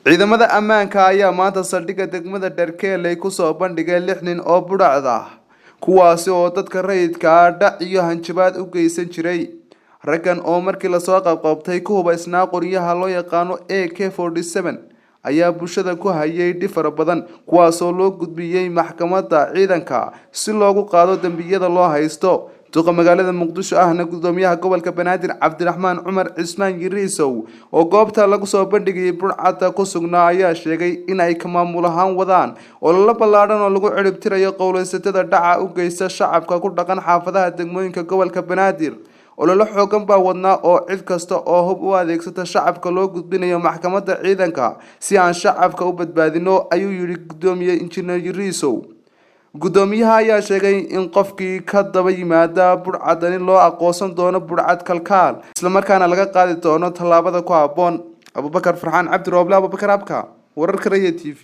ciidamada ammaanka ayaa maanta saldhigga degmada Dharkeeley ku soo bandhigay 6 nin oo budhacad ah kuwaasi oo dadka rayidka ah dhac iyo hanjabaad u geysan jiray raggan oo markii la soo qabqabtay ku hubaysnaa qoryaha loo yaqaano AK47 ayaa bulshada ku hayay dhifar badan kuwaas oo loo gudbiyay maxkamadda ciidanka si loogu qaado dambiyada loo haysto duqa magaalada Muqdisho ahna gudoomiyaha gobolka Banaadir Cabdiraxmaan Cumar Cismaan Yiriisow oo goobta lagu soo bandhigay burcadda ku sugnaa ayaa sheegay in ay ka maamulahaan wadaan oo la balaaran oo lagu cirib tirayo qowlaysatada dhaca u geysta shacabka ku dhaqan xaafadaha degmooyinka gobolka Banaadir oo la xoogan baa wadnaa oo cid kasta oo hub u adeegsata shacabka loo gudbinayo maxkamadda ciidanka si aan shacabka u badbaadino ayuu yiri gudoomiye injineer Yiriisow gudoomiyaha ayaa sheegay in qofkii ka daba yimaada burcadani loo aqoonsan doono burcad kalkaal isla markaana laga qaadi doono tallaabada ku habboon Abubakar Farxaan Cabdi Rooble Abubakar Abka wararka Raya TV